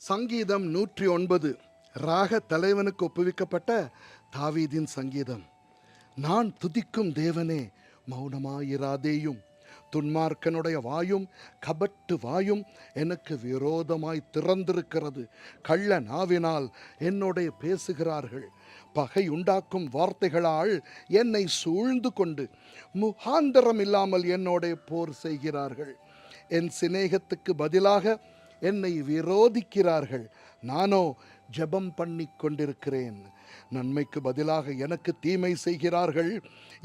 சங்கீதம் 109 ராக தலைவனுக்கு ஒப்புவிக்கப்பட்ட தாவீதின் சங்கீதம். நான் துதிக்கும் தேவனே, மௌனமாயிராதேயும். துன்மார்க்கனுடைய வாயும் கபட்டு வாயும் எனக்கு விரோதமாய் திறந்திருக்கிறது. கள்ள நாவினால் என்னோட பேசுகிறார்கள். பகை உண்டாக்கும் வார்த்தைகளால் என்னை சூழ்ந்து கொண்டு முகாந்தரம் இல்லாமல் என்னோட போர் செய்கிறார்கள். என் சிநேகத்துக்கு பதிலாக என்னை விரோதிக்கிறார்கள். நானோ ஜெபம் பண்ணி கொண்டிருக்கிறேன். நன்மைக்கு பதிலாக எனக்கு தீமை செய்கிறார்கள்.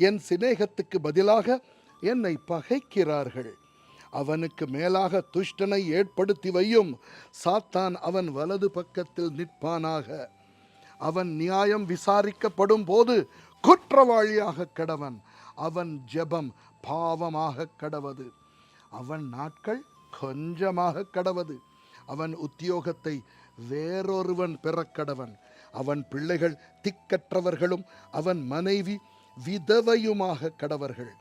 என் சிநேகத்துக்கு பதிலாக என்னை பகைக்கிறார்கள். அவனுக்கு மேலாக துஷ்டனை ஏற்படுத்தி வையும். சாத்தான் அவன் வலது பக்கத்தில் நிற்பானாக. அவன் நியாயம் விசாரிக்கப்படும் போது குற்றவாளியாக கடவன். அவன் ஜெபம் பாவமாக கடவது. அவன் நாட்கள் கொஞ்சமாக கடவது. அவன் உத்தியோகத்தை வேறொருவன் பெறக்கடவன். அவன் பிள்ளைகள் திக்கற்றவர்களும் அவன் மனைவி விதவையுமாக கடவர்கள்.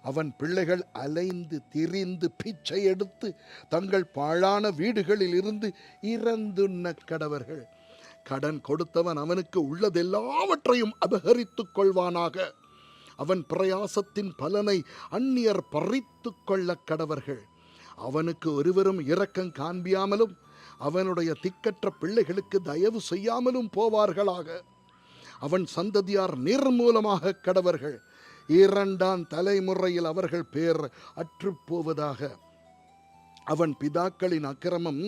அவன் பிள்ளைகள் அலைந்து திரிந்து பிச்சை எடுத்து தங்கள் பாழான வீடுகளில் இருந்து இறந்துண்ண கடவர்கள். கடன் கொடுத்தவன் அவனுக்கு உள்ளதெல்லாவற்றையும் அபகரித்து கொள்வானாக. அவன் பிரயாசத்தின் பலனை அந்நியர் பறித்து கொள்ள கடவர்கள். அவனுக்கு ஒருவரும் இரக்கம் காண்பியாமலும் அவனுடைய திக்கற்ற பிள்ளைகளுக்கு தயவு செய்யாமலும் போவார்களாக. அவன் சந்ததியார் நிர்மூலமாக கடவர்கள். 2ஆம் தலைமுறையில் அவர்கள் பேர் அற்றுப்போவதாக. அவன் பிதாக்களின் அக்கிரமம்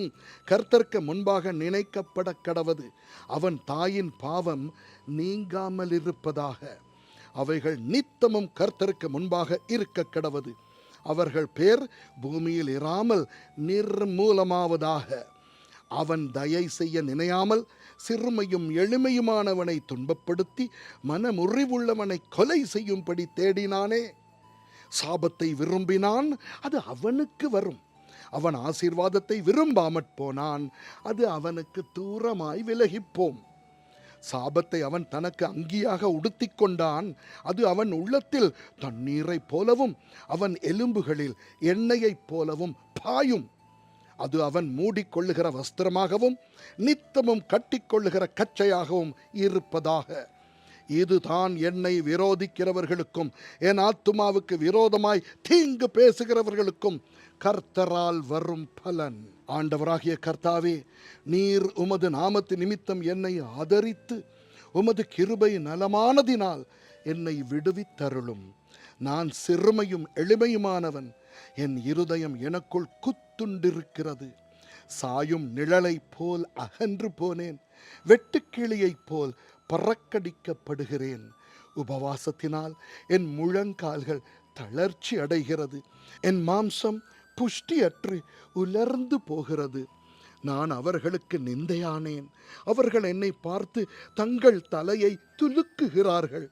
கர்த்தருக்கு முன்பாக நினைக்கப்பட கடவது. அவன் தாயின் பாவம் நீங்காமல் இருப்பதாக. அவைகள் நித்தமும் கர்த்தருக்கு முன்பாக இருக்க கடவது. அவர்கள் பேர் பூமியில் இராமல் நிர்மூலமாவதாக. அவன் தயை செய்ய நினையாமல் சிறுமையும் எளிமையுமானவனை துன்பப்படுத்தி மனமுறிவுள்ளவனை கொலை செய்யும்படி தேடினானே. சாபத்தை விரும்பினான், அது அவனுக்கு வரும். அவன் ஆசீர்வாதத்தை விரும்பாமற் போனான், அது அவனுக்கு தூரமாய் விலகிப்போம். சாபத்தை அவன் தனக்கு அங்கியாக உடுத்தி கொண்டான், அது அவன் உள்ளத்தில் தண்ணீரைப் போலவும் அவன் எலும்புகளில் எண்ணெயைப் போலவும் பாயும். அது அவன் மூடிக்கொள்ளுகிற வஸ்திரமாகவும் நித்தமும் கட்டிக்கொள்ளுகிற கச்சையாகவும் இருப்பதாக. இதுதான் என்னை விரோதிக்கிறவர்களுக்கும் என் ஆத்துமாவுக்கு விரோதமாய் தீங்கு பேசுகிறவர்களுக்கும் கர்த்தரால் வரும் பலன். ஆண்டவராகிய கர்த்தாவே, நீர் உமது நாமத்து நிமித்தம் என்னை ஆதரித்து உமது கிருபை நலமானதினால் என்னை விடுவித்தருளும். நான் சிறுமையும் எளிமையுமானவன். என் இருதயம் எனக்குள் குத்துண்டிருக்கிறது. சாயும் நிழலைப் போல் அகன்று போனேன். வெட்டுக்கிளியைப் போல் பறக்கடிக்கப்படுகிறேன். உபவாசத்தினால் என் முழங்கால்கள் தளர்ச்சி அடைகிறது. என் மாம்சம் புஷ்டியற்று உலர்ந்து போகிறது. நான் அவர்களுக்கு நிந்தையானேன். அவர்கள் என்னை பார்த்து தங்கள் தலையை துலுக்குகிறார்கள்.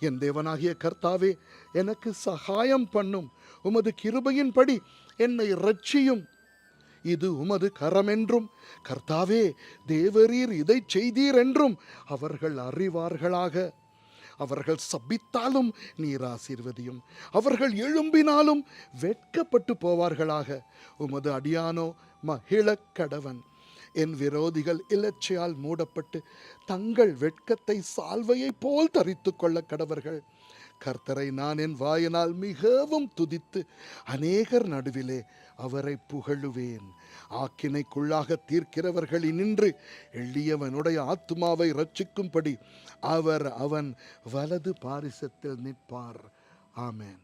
என் தேவனாகிய கர்த்தாவே, எனக்கு சகாயம் பண்ணும். உமது கிருபையின்படி என்னை இரட்சியும். இது உமது கரமென்றும் கர்த்தாவே, தேவரீர் இதை செய்தீர் என்றும் அவர்கள் அறிவார்களாக. அவர்கள் சபித்தாலும் நீர் ஆசீர்வதியும். அவர்கள் எழும்பினாலும் வெட்கப்பட்டு போவார்களாக. உமது அடியானோ மகிழக் கடவன். என் விரோதிகள் இலச்சையால் மூடப்பட்டு தங்கள் வெட்கத்தை சால்வையை போல் தரித்து கொள்ள கடவர்கள். கர்த்தரை நான் என் வாயினால் மிகவும் துதித்து அநேகர் நடுவிலே அவரை புகழுவேன். ஆக்கினைக்குள்ளாக தீர்க்கிறவர்களினின்று எளியவனுடைய ஆத்துமாவை இரட்சிக்கும்படி அவர் அவன் வலது பாரிசத்தில் நிற்பார். ஆமென்.